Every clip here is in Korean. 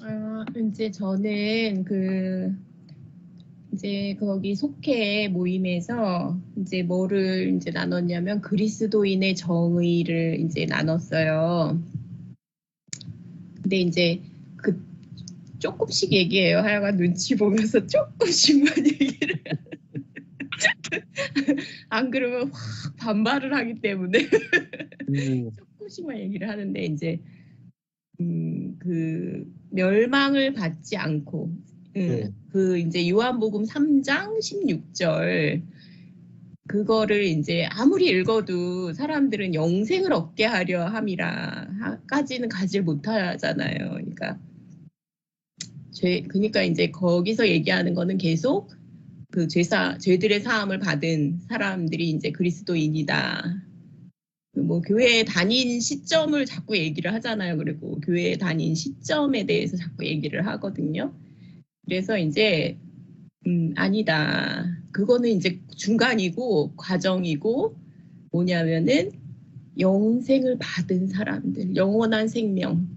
이제 저는 이제 거기 속회 모임에서 이제 뭐를 이제 나눴냐면 그리스도인의 정의를 이제 나눴어요. 근데 이제 그 조금씩 얘기해요. 하여간 눈치 보면서 조금씩만 얘기를. 안 그러면 확 반발을 하기 때문에 조금씩만 얘기를 하는데 이제 그 멸망을 받지 않고 그 이제 요한복음 3장 16절 그거를 이제 아무리 읽어도 사람들은 영생을 얻게 하려 함이라까지는 가지 못하잖아요. 그러니까 이제 거기서 얘기하는 거는 계속 그 죄들의 사함을 받은 사람들이 이제 그리스도인이다. 뭐 교회에 다닌 시점을 자꾸 얘기를 하잖아요. 그리고 교회에 다닌 시점에 대해서 자꾸 얘기를 하거든요. 그래서 이제 아니다. 그거는 이제 중간이고 과정이고 뭐냐면은 영생을 받은 사람들, 영원한 생명,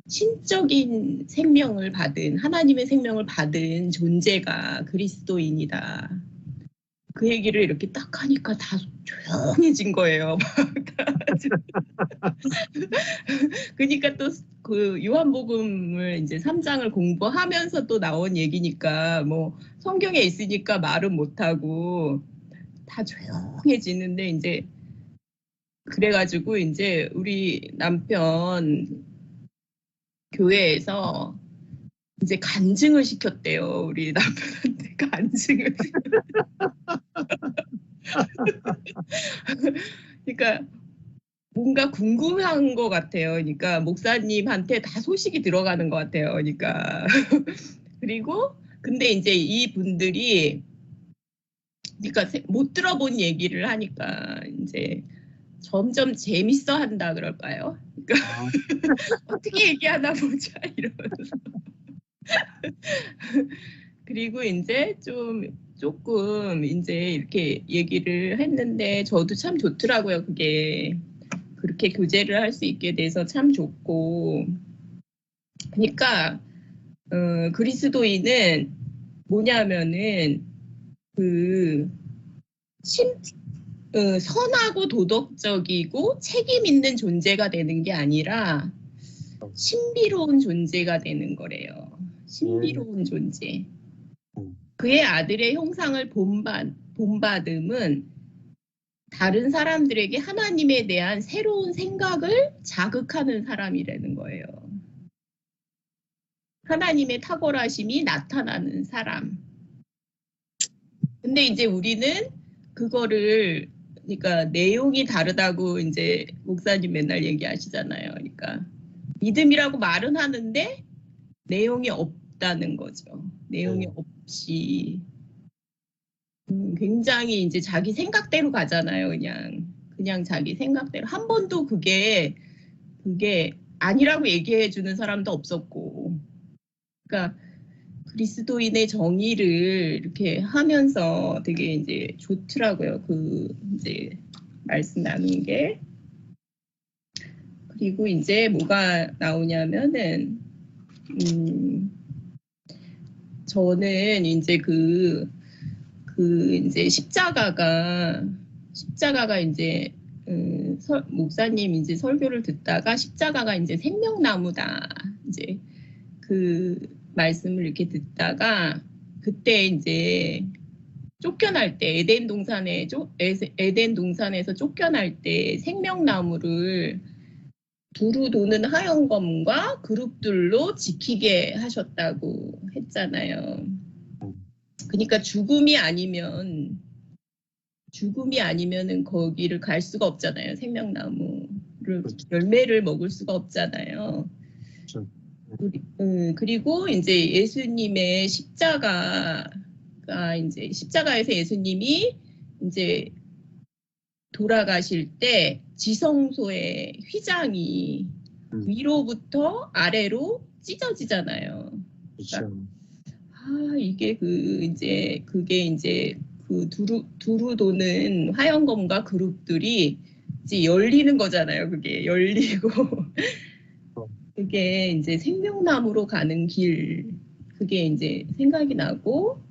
신적인 생명을 받은 하나님의 생명을 받은 존재가 그리스도인이다. 그 얘기를 이렇게 딱 하니까 다 조용해진 거예요. 그러니까 또 그 요한복음을 이제 3장을 공부하면서 또 나온 얘기니까 뭐 성경에 있으니까 말은 못하고 다 조용해지는데 이제 그래가지고 이제 우리 남편 교회에서 이제 간증을 시켰대요. 우리 남편한테 간증을. 그러니까 뭔가 궁금한 것 같아요. 그러니까 목사님한테 다 소식이 들어가는 것 같아요. 그러니까 그리고 근데 이제 이 분들이 그러니까 못 들어본 얘기를 하니까 이제 점점 재밌어 한다 그럴까요? 그러니까 어떻게 얘기하나 보자 이러면서 그리고 이제 조금 이제 이렇게 얘기를 했는데 저도 참 좋더라고요. 그게 그렇게 교제를 할 수 있게 돼서 참 좋고 그러니까 그리스도인은 뭐냐면은 그 선하고 도덕적이고 책임 있는 존재가 되는 게 아니라 신비로운 존재가 되는 거래요. 신비로운 존재. 그의 아들의 형상을 본받음은 다른 사람들에게 하나님에 대한 새로운 생각을 자극하는 사람이라는 거예요. 하나님의 탁월하심이 나타나는 사람. 근데 이제 우리는 그거를 그러니까 내용이 다르다고 이제 목사님 맨날 얘기하시잖아요. 그러니까 믿음이라고 말은 하는데 내용이 없다는 거죠. 내용이 없이 굉장히 이제 자기 생각대로 가잖아요. 그냥 자기 생각대로 한 번도 그게 아니라고 얘기해 주는 사람도 없었고, 그러니까 그리스도인의 정의를 이렇게 하면서 되게 이제 좋더라고요. 그 이제 말씀 나누는 게. 그리고 이제 뭐가 나오냐면은 저는 이제 이제 십자가가 이제 목사님 이제 설교를 듣다가 십자가가 이제 생명나무다 이제 그 말씀을 이렇게 듣다가 그때 이제 쫓겨날 때 에덴 동산에서 쫓겨날 때 생명나무를 두루 도는 하영검과 그룹들로 지키게 하셨다고 했잖아요. 그러니까 죽음이 아니면은 거기를 갈 수가 없잖아요. 생명나무를 열매를 먹을 수가 없잖아요. 그리고 이제 예수님의 십자가에서 예수님이 이제 돌아가실 때 지성소의 휘장이 위로부터 아래로 찢어지잖아요. 그러니까 이게 그게 이제 그 두루 도는 화영검과 그룹들이 이제 열리는 거잖아요. 그게 열리고 그게 이제 생명나무로 가는 길, 그게 이제 생각이 나고,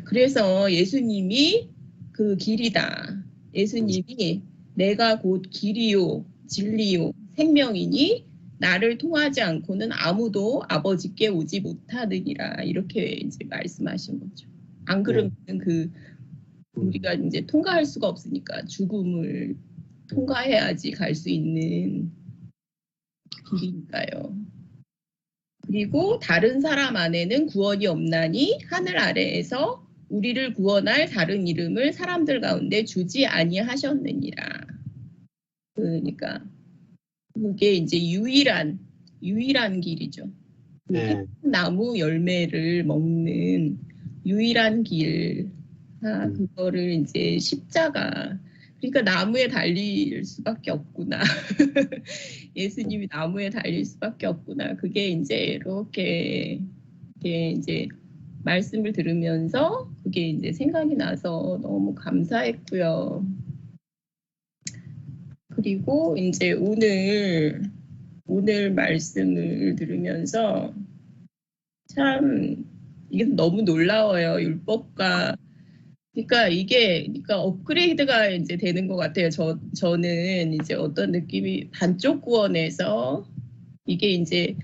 그래서 예수님이 그 길이다. 예수님이 내가 곧 길이요, 진리요, 생명이니 나를 통하지 않고는 아무도 아버지께 오지 못하느니라. 이렇게 이제 말씀하신 거죠. 안 그러면 그 우리가 이제 통과할 수가 없으니까 죽음을 통과해야지 갈 수 있는 길이니까요. 그리고 다른 사람 안에는 구원이 없나니 하늘 아래에서 우리를 구원할 다른 이름을 사람들 가운데 주지 아니하셨느니라. 그러니까 그게 이제 유일한 길이죠. 네. 나무 열매를 먹는 유일한 길. 그거를 이제 십자가. 그러니까 나무에 달릴 수밖에 없구나. 예수님이 나무에 달릴 수밖에 없구나. 그게 이제 이렇게 이제 말씀을 들으면서 그게 이제 생각이 나서 너무 감사했고요. 그리고 이제 오늘 말씀을 들으면서 참 이게 너무 놀라워요. 율법과 그러니까 업그레이드가 이제 되는 것 같아요. 저는 이제 어떤 느낌이 반쪽 구원에서 이게 이제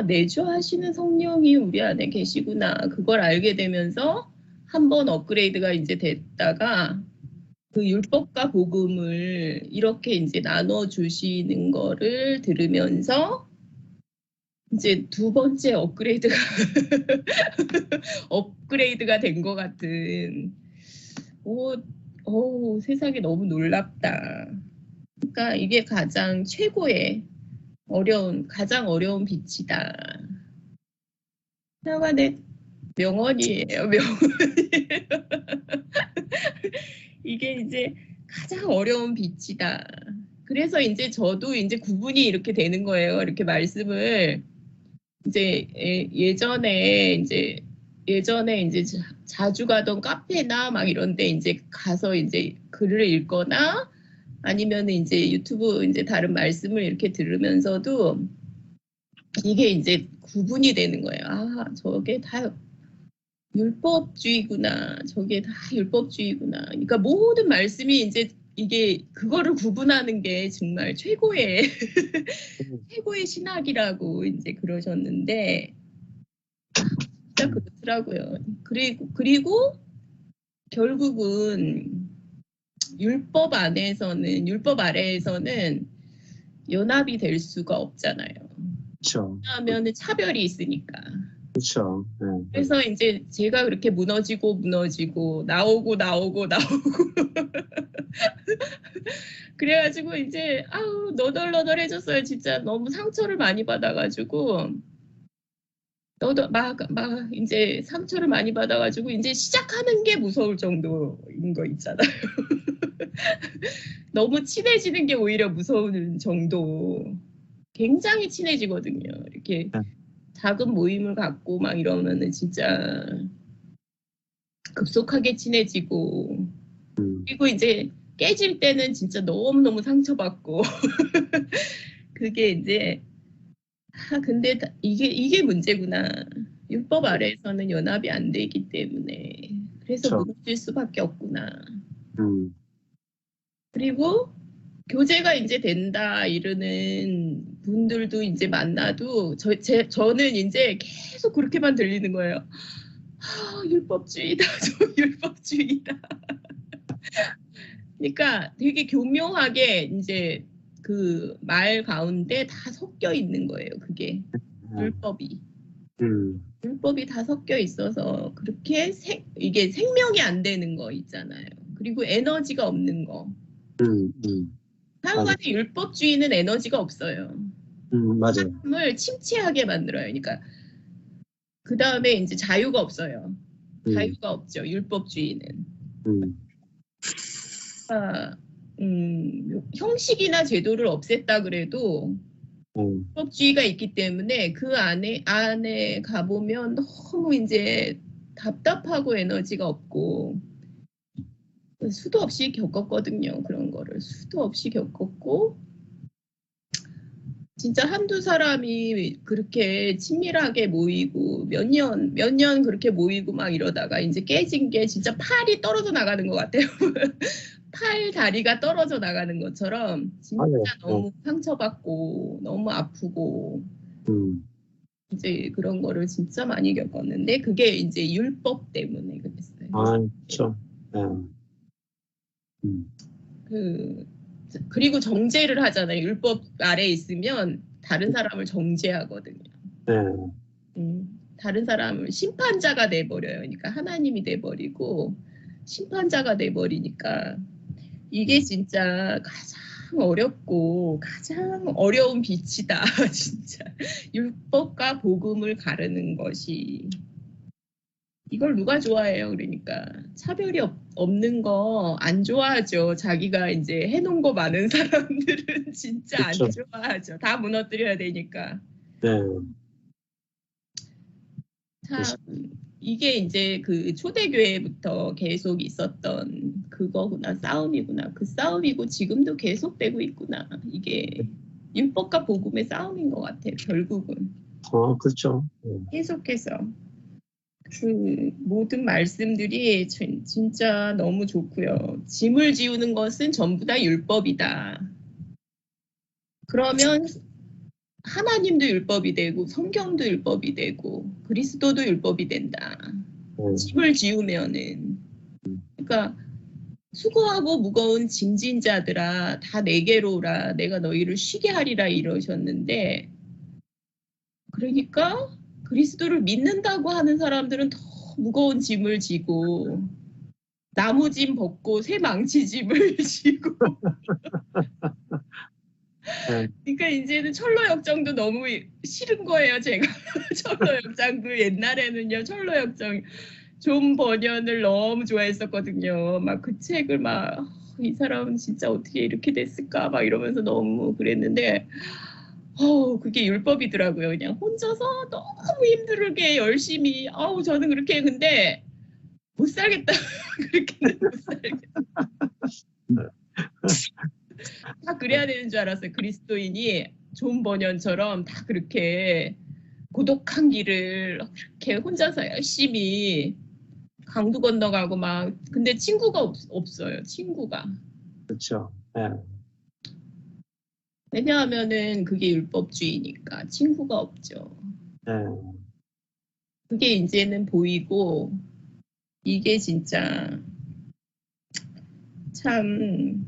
내주하시는 성령이 우리 안에 계시구나. 그걸 알게 되면서 한번 업그레이드가 이제 됐다가 그 율법과 복음을 이렇게 이제 나눠 주시는 거를 들으면서 이제 두 번째 업그레이드가 된 것 같은 세상이 너무 놀랍다. 그러니까 이게 가장 어려운 빛이다. 하나만의 명언이에요. 이게 이제 가장 어려운 빛이다. 그래서 이제 저도 이제 구분이 이렇게 되는 거예요. 이렇게 말씀을 이제 예전에 이제 자주 가던 카페나 막 이런데 이제 가서 이제 글을 읽거나 아니면 이제 유튜브 이제 다른 말씀을 이렇게 들으면서도 이게 이제 구분이 되는 거예요. 저게 다 율법주의구나. 저게 다 율법주의구나. 그러니까 모든 말씀이 이제 이게 그거를 구분하는 게 정말 최고의 신학이라고 이제 그러셨는데 진짜 그렇더라고요. 그리고 결국은 율법 아래에서는 연합이 될 수가 없잖아요. 그렇죠. 왜냐하면 차별이 있으니까. 그렇죠. 그래서 이제 제가 그렇게 무너지고 나오고 그래가지고 이제 너덜너덜해졌어요. 진짜 너무 상처를 많이 받아가지고 막 이제 상처를 많이 받아가지고 이제 시작하는 게 무서울 정도인 거 있잖아요. 너무 친해지는 게 오히려 무서운 정도. 굉장히 친해지거든요. 이렇게 작은 모임을 갖고 막 이러면은 진짜 급속하게 친해지고 그리고 이제 깨질 때는 진짜 너무너무 상처받고 그게 이제 근데 이게 문제구나. 율법 아래에서는 연합이 안 되기 때문에 그래서 그렇죠. 무너질 수밖에 없구나. 그리고 교제가 이제 된다 이러는 분들도 이제 만나도 저는 이제 계속 그렇게만 들리는 거예요. 율법주의다. 저 율법주의다. 그러니까 되게 교묘하게 이제 그 말 가운데 다 섞여 있는 거예요. 그게 율법이. 율법이 다 섞여 있어서 그렇게 이게 생명이 안 되는 거 있잖아요. 그리고 에너지가 없는 거. 하여간에 율법주의는 에너지가 없어요. 맞아요. 사람을 침체하게 만들어요. 그러니까 그 다음에 이제 자유가 없어요. 자유가 없죠. 율법주의는. 형식이나 제도를 없앴다 그래도 율법주의가 있기 때문에 그 안에 가보면 너무 이제 답답하고 에너지가 없고 수도 없이 겪었거든요. 그런 거를 수도 없이 겪었고 진짜 한두 사람이 그렇게 친밀하게 모이고 몇 년 그렇게 모이고 막 이러다가 이제 깨진 게 진짜 팔이 떨어져 나가는 것 같아요. 팔 다리가 떨어져 나가는 것처럼 진짜 맞아요. 너무 상처받고 너무 아프고 음, 이제 그런 거를 진짜 많이 겪었는데 그게 이제 율법 때문에 그랬어요. 그렇죠. 예. 음, 그 그리고 정죄를 하잖아요. 율법 아래 있으면 다른 사람을 정죄하거든요. 예. 다른 사람을 심판자가 돼버려요. 그러니까 하나님이 돼버리고 심판자가 돼버리니까 이게 진짜 가장 어렵고 가장 어려운 빛이다. 진짜 율법과 복음을 가르는 것이 이걸 누가 좋아해요? 그러니까 차별이 없는 거 안 좋아하죠. 자기가 이제 해놓은 거 많은 사람들은 진짜 안 그렇죠. 좋아하죠. 다 무너뜨려야 되니까. 네. 참 이게 이제 그 초대교회부터 계속 있었던 그거구나. 싸움이구나. 그 싸움이고 지금도 계속되고 있구나. 이게 율법과 복음의 싸움인 것 같아요. 결국은 그렇죠. 계속해서 그 모든 말씀들이 진짜 너무 좋고요. 짐을 지우는 것은 전부 다 율법이다. 그러면 하나님도 율법이 되고 성경도 율법이 되고 그리스도도 율법이 된다. 짐을 지우면은 그러니까 수고하고 무거운 짐진 자들아 다 내게로 오라 내가 너희를 쉬게 하리라 이러셨는데 그러니까 그리스도를 믿는다고 하는 사람들은 더 무거운 짐을 지고 나무 짐 벗고 새 망치 짐을 지고 그러니까 이제는 철로 역정도 너무 싫은 거예요 제가. 철로 역정도 옛날에는요 철로 역정 존 버년을 너무 좋아했었거든요. 막 그 책을 막 이 사람은 진짜 어떻게 이렇게 됐을까 막 이러면서 너무 그랬는데 그게 율법이더라고요. 그냥 혼자서 너무 힘들게 열심히 저는 그렇게 근데 못 살겠다. 그렇게는 못 살겠다. 다 그래야 되는 줄 알았어요. 그리스도인이 존 버년처럼 다 그렇게 고독한 길을 그렇게 혼자서 열심히 강도 건너가고 막 근데 친구가 없어요. 친구가. 그렇죠. 예. 왜냐하면은 그게 율법주의니까 친구가 없죠. 예. 그게 이제는 보이고 이게 진짜 참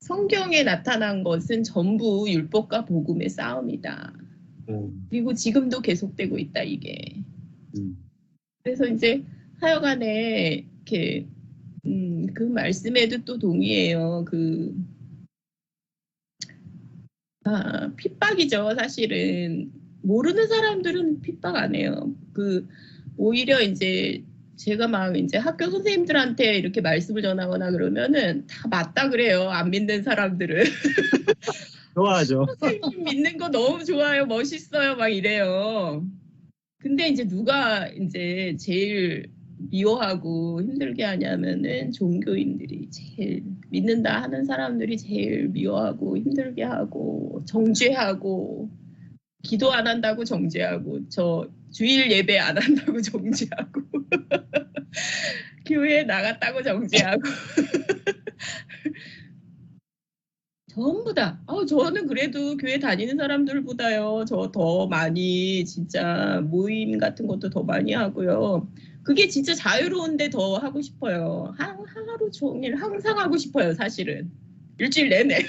성경에 나타난 것은 전부 율법과 복음의 싸움이다. 그리고 지금도 계속되고 있다 이게. 그래서 이제 하여간에 이렇게 그 말씀에도 또 동의해요. 핍박이죠 사실은. 모르는 사람들은 핍박 안 해요. 오히려 이제 제가 막 이제 학교 선생님들한테 이렇게 말씀을 전하거나 그러면은 다 맞다 그래요. 안 믿는 사람들은. 좋아하죠. 선생님 믿는 거 너무 좋아요. 멋있어요. 막 이래요. 근데 이제 누가 이제 제일 미워하고 힘들게 하냐면은 종교인들이 제일 믿는다 하는 사람들이 제일 미워하고 힘들게 하고 정죄하고 기도 안 한다고 정죄하고 저 주일 예배 안 한다고 정죄하고 교회 나갔다고 정죄하고 전부 다. 저는 그래도 교회 다니는 사람들보다요. 저 더 많이 진짜 모임 같은 것도 더 많이 하고요. 그게 진짜 자유로운데 더 하고 싶어요. 하루 종일 항상 하고 싶어요. 사실은. 일주일 내내.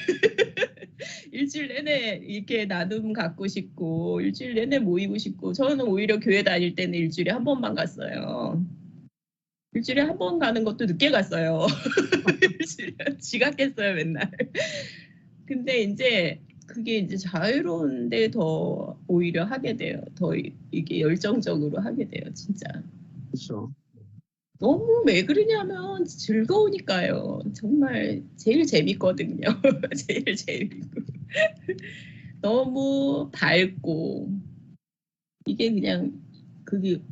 일주일 내내 이렇게 나눔 갖고 싶고 일주일 내내 모이고 싶고 저는 오히려 교회 다닐 때는 일주일에 한 번만 갔어요. 일주일에 한 번 가는 것도 늦게 갔어요. 일주일에 지각했어요 맨날. 근데 이제 그게 이제 자유로운데 더 오히려 하게 돼요. 더 이게 열정적으로 하게 돼요. 진짜. 그렇죠. 너무 왜 그러냐면 즐거우니까요. 정말 제일 재밌거든요. 제일 재밌고. 너무 밝고 이게 그냥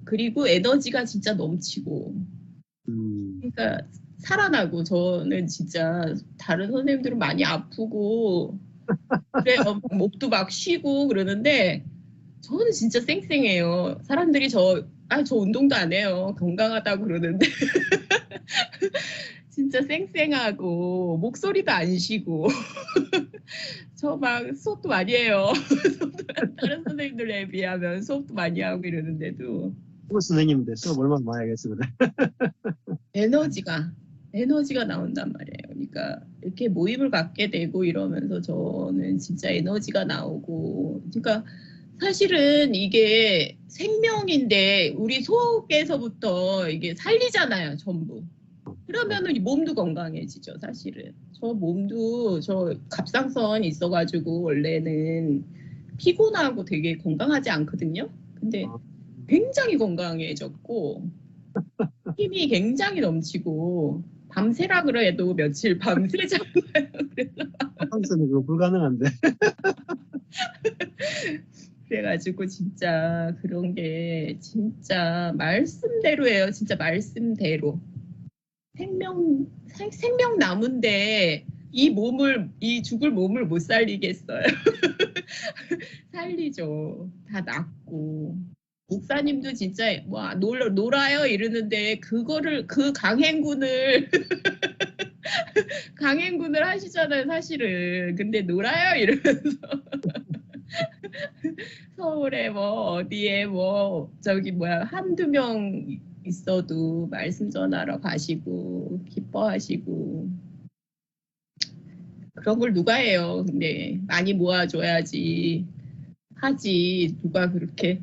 그리고 에너지가 진짜 넘치고 그러니까 살아나고 저는 진짜 다른 선생님들은 많이 아프고 그래, 목도 막 쉬고 그러는데 저는 진짜 쌩쌩해요. 사람들이 저 운동도 안 해요. 건강하다고 그러는데 진짜 쌩쌩하고 목소리도 안 쉬고 저 막 수업도 많이 해요. 다른 선생님들에 비하면 수업도 많이 하고 이러는데도 수업 선생님인데 수업 얼마나 많이 하겠어, 그래. 에너지가 나온단 말이에요. 그러니까 이렇게 모임을 갖게 되고 이러면서 저는 진짜 에너지가 나오고, 그러니까 사실은 이게 생명인데 우리 속에서부터 이게 살리잖아요, 전부. 그러면은 이 몸도 건강해지죠, 사실은. 저 갑상선 있어가지고 원래는 피곤하고 되게 건강하지 않거든요. 근데 굉장히 건강해졌고 힘이 굉장히 넘치고 밤새라 그래도 며칠 밤새잖아요. 항상 그거 불가능한데. 그래가지고 진짜 그런 게 진짜 말씀대로예요. 진짜 말씀대로. 생명 남은데 이 죽을 몸을 못 살리겠어요. 살리죠. 다 낫고. 목사님도 진짜 와 놀아요 이러는데 그거를 그 강행군을 강행군을 하시잖아요 사실은. 근데 놀아요 이러면서 서울에 뭐 어디에 뭐 저기 뭐야 한두 명 있어도 말씀 전하러 가시고 기뻐하시고 그런 걸 누가 해요. 근데 많이 모아줘야지 하지 누가 그렇게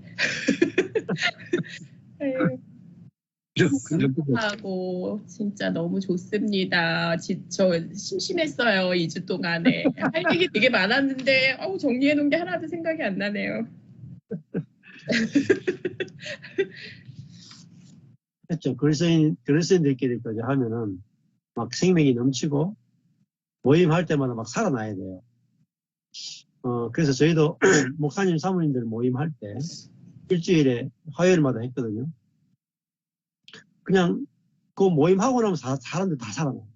하고 진짜 너무 좋습니다. 저 심심했어요. 2주 동안에 할 얘기 되게 많았는데 정리해 놓은 게 하나도 생각이 안 나네요. 했죠. 그리스도인들끼리까지 하면은 막 생명이 넘치고 모임할 때마다 막 살아나야 돼요. 그래서 저희도 목사님, 사모님들 모임할 때 일주일에 화요일마다 했거든요. 그냥 그 모임하고 나면 사람들 다 살아나요.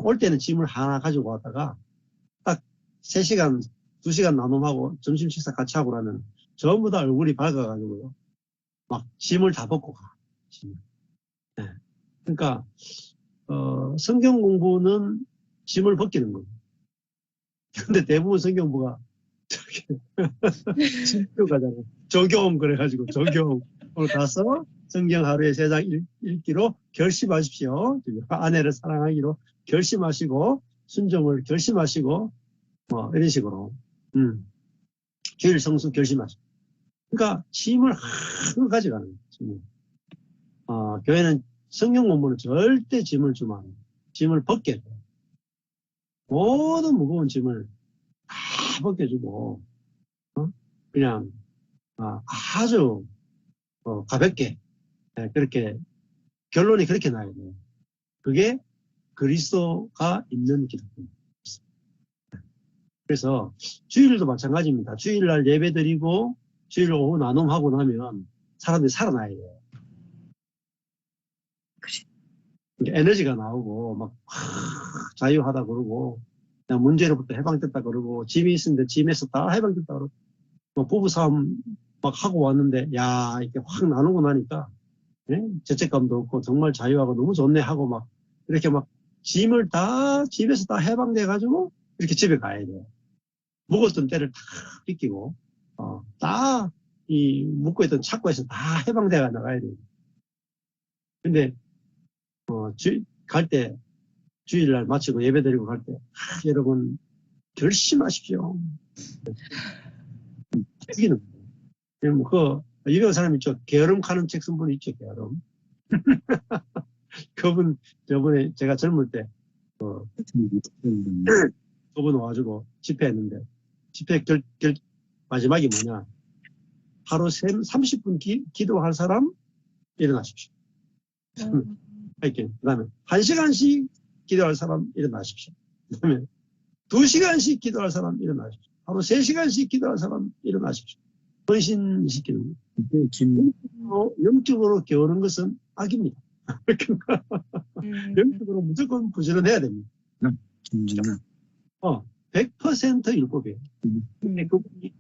올 때는 짐을 하나 가지고 왔다가 딱 3시간, 2시간 나눔하고 점심 식사 같이 하고 나면 전부 다 얼굴이 밝아가지고요. 막 짐을 다 벗고 가. 네. 그러니까 성경 공부는 짐을 벗기는 거예요. 근데 대부분 성경 공부가 짐으로 가잖아요. 적용 그래가지고 적용을 가서 성경 하루에 3장 읽기로 결심하십시오. 아내를 사랑하기로 결심하시고 순종을 결심하시고 이런 식으로 주일 성수 결심하시고. 그러니까 짐을 하나 가져가는 거예요. 교회는 성경 공부는 절대 짐을 주면 안 돼요. 짐을 벗게 돼요. 모든 무거운 짐을 다 벗겨주고 그냥 아주 가볍게 그렇게 결론이 그렇게 나야 돼요. 그게 그리스도가 있는 기독교입니다. 그래서 주일도 마찬가지입니다. 주일날 예배드리고 주일 오후 나눔하고 나면 사람들이 살아나야 돼요. 에너지가 나오고 막 자유하다 그러고 그냥 문제로부터 해방됐다 그러고 짐이 있었는데 짐에서 다 해방됐다 그러고 부부싸움 막 하고 왔는데 야 이렇게 확 나누고 나니까 죄책감도 없고 정말 자유하고 너무 좋네 하고 막 이렇게 막 짐을 다 집에서 다 해방돼 가지고 이렇게 집에 가야 돼요. 묵었던 때를 다 빗기고 다 이 묵고 있던 창고에서 다 해방돼 나가야 돼요. 근데 갈 때 주일날 마치고 예배드리고 갈 때 여러분 결심하십시오. 죽이는 거예요. 유명한 사람 있죠. 게으름 가는 책 쓴 분 있죠. 게으름. 그분 저번에 제가 젊을 때 그분 와가지고 집회했는데 집회 마지막이 뭐냐. 하루 30분 기도할 사람 일어나십시오. 그 다음에 1시간씩 기도할 사람 일어나십시오. 그 다음에 2시간씩 기도할 사람 일어나십시오. 하루 3시간씩 기도할 사람 일어나십시오. 헌신시키는 거예요. 영적으로 게으른 것은 악입니다. 영적으로 무조건 부지런해야 됩니다. 100% 율법이에요. 근데 그분이